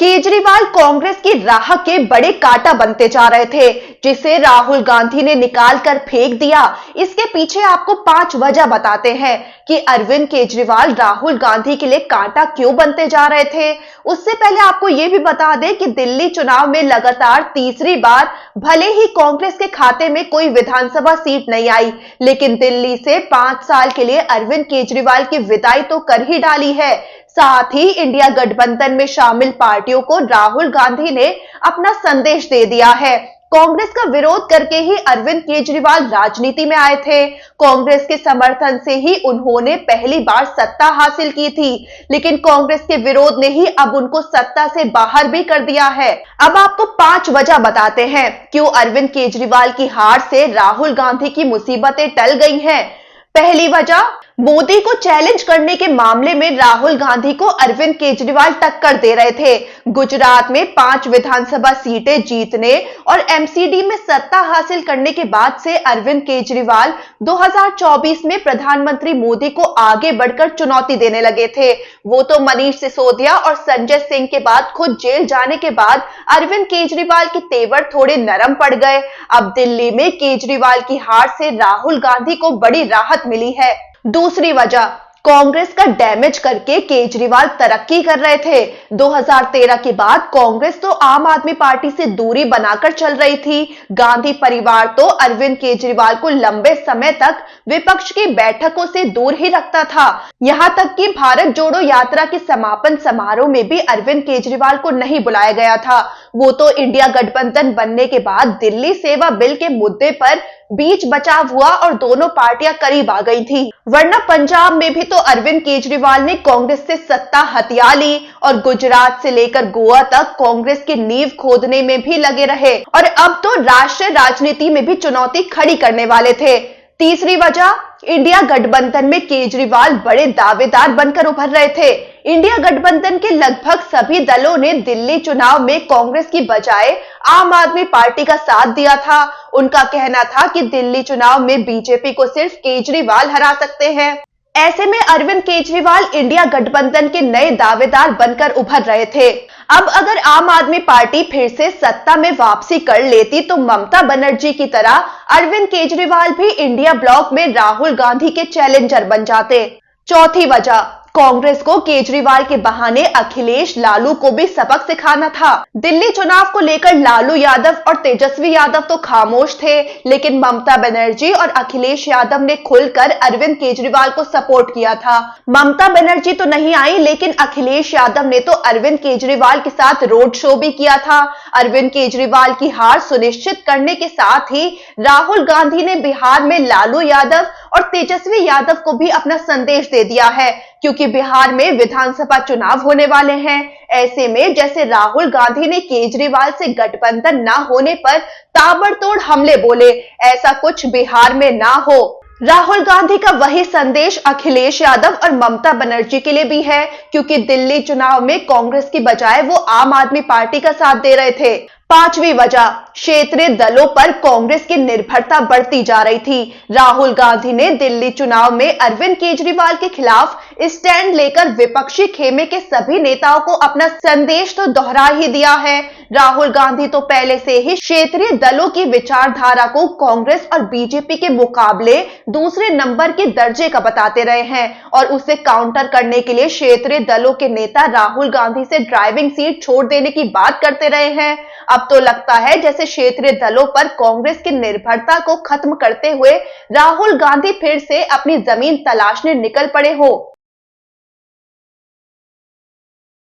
केजरीवाल कांग्रेस की राह के बड़े कांटा बनते जा रहे थे, जिसे राहुल गांधी ने निकाल कर फेंक दिया। इसके पीछे आपको 5 वजह बताते हैं कि अरविंद केजरीवाल राहुल गांधी के लिए कांटा क्यों बनते जा रहे थे। उससे पहले आपको यह भी बता दें कि दिल्ली चुनाव में लगातार तीसरी बार भले ही कांग्रेस के खाते में कोई विधानसभा सीट नहीं आई, लेकिन दिल्ली से 5 साल के लिए अरविंद केजरीवाल की विदाई तो कर ही डाली है। साथ ही इंडिया गठबंधन में शामिल पार्टियों को राहुल गांधी ने अपना संदेश दे दिया है। कांग्रेस का विरोध करके ही अरविंद केजरीवाल राजनीति में आए थे। कांग्रेस के समर्थन से ही उन्होंने पहली बार सत्ता हासिल की थी, लेकिन कांग्रेस के विरोध ने ही अब उनको सत्ता से बाहर भी कर दिया है। अब आपको 5 वजह बताते हैं क्यों अरविंद केजरीवाल की हार से राहुल गांधी की मुसीबतें टल गई हैं। पहली वजह, मोदी को चैलेंज करने के मामले में राहुल गांधी को अरविंद केजरीवाल टक्कर दे रहे थे। गुजरात में 5 विधानसभा सीटें जीतने और एमसीडी में सत्ता हासिल करने के बाद से अरविंद केजरीवाल 2024 में प्रधानमंत्री मोदी को आगे बढ़कर चुनौती देने लगे थे। वो तो मनीष सिसोदिया और संजय सिंह के बाद खुद जेल जाने के बाद अरविंद केजरीवाल के तेवर थोड़े नरम पड़ गए। अब दिल्ली में केजरीवाल की हार से राहुल गांधी को बड़ी राहत मिली है। दूसरी वजह, कांग्रेस का डैमेज करके केजरीवाल तरक्की कर रहे थे। 2013 के बाद कांग्रेस तो आम आदमी पार्टी से दूरी बनाकर चल रही थी। गांधी परिवार तो अरविंद केजरीवाल को लंबे समय तक विपक्ष की बैठकों से दूर ही रखता था। यहां तक कि भारत जोड़ो यात्रा के समापन समारोह में भी अरविंद केजरीवाल को नहीं बुलाया गया था। वो तो इंडिया गठबंधन बनने के बाद दिल्ली सेवा बिल के मुद्दे पर बीच बचाव हुआ और दोनों पार्टियां करीब आ गई थी, वरना पंजाब में भी तो अरविंद केजरीवाल ने कांग्रेस से सत्ता हथिया ली और गुजरात से लेकर गोवा तक कांग्रेस की नींव खोदने में भी लगे रहे और अब तो राष्ट्रीय राजनीति में भी चुनौती खड़ी करने वाले थे। तीसरी वजह, इंडिया गठबंधन में केजरीवाल बड़े दावेदार बनकर उभर रहे थे। इंडिया गठबंधन के लगभग सभी दलों ने दिल्ली चुनाव में कांग्रेस की बजाय आम आदमी पार्टी का साथ दिया था। उनका कहना था कि दिल्ली चुनाव में बीजेपी को सिर्फ केजरीवाल हरा सकते हैं। ऐसे में अरविंद केजरीवाल इंडिया गठबंधन के नए दावेदार बनकर उभर रहे थे। अब अगर आम आदमी पार्टी फिर से सत्ता में वापसी कर लेती तो ममता बनर्जी की तरह अरविंद केजरीवाल भी इंडिया ब्लॉक में राहुल गांधी के चैलेंजर बन जाते। चौथी वजह, कांग्रेस को केजरीवाल के बहाने अखिलेश लालू को भी सबक सिखाना था। दिल्ली चुनाव को लेकर लालू यादव और तेजस्वी यादव तो खामोश थे, लेकिन ममता बनर्जी और अखिलेश यादव ने खुलकर अरविंद केजरीवाल को सपोर्ट किया था। ममता बनर्जी तो नहीं आई, लेकिन अखिलेश यादव ने तो अरविंद केजरीवाल के साथ रोड शो भी किया था। अरविंद केजरीवाल की हार सुनिश्चित करने के साथ ही राहुल गांधी ने बिहार में लालू यादव और तेजस्वी यादव को भी अपना संदेश दे दिया है, क्योंकि बिहार में विधानसभा चुनाव होने वाले हैं। ऐसे में जैसे राहुल गांधी ने केजरीवाल से गठबंधन ना होने पर ताबड़तोड़ हमले बोले, ऐसा कुछ बिहार में ना हो। राहुल गांधी का वही संदेश अखिलेश यादव और ममता बनर्जी के लिए भी है, क्योंकि दिल्ली चुनाव में कांग्रेस की बजाय वो आम आदमी पार्टी का साथ दे रहे थे। पांचवी वजह, क्षेत्रीय दलों पर कांग्रेस की निर्भरता बढ़ती जा रही थी। राहुल गांधी ने दिल्ली चुनाव में अरविंद केजरीवाल के खिलाफ स्टैंड लेकर विपक्षी खेमे के सभी नेताओं को अपना संदेश तो दोहरा ही दिया है। राहुल गांधी तो पहले से ही क्षेत्रीय दलों की विचारधारा को कांग्रेस और बीजेपी के मुकाबले दूसरे नंबर के दर्जे का बताते रहे हैं और उसे काउंटर करने के लिए क्षेत्रीय दलों के नेता राहुल गांधी से ड्राइविंग सीट छोड़ देने की बात करते रहे हैं। अब तो लगता है जैसे क्षेत्रीय दलों पर कांग्रेस की निर्भरता को खत्म करते हुए राहुल गांधी फिर से अपनी जमीन तलाशने निकल पड़े हो।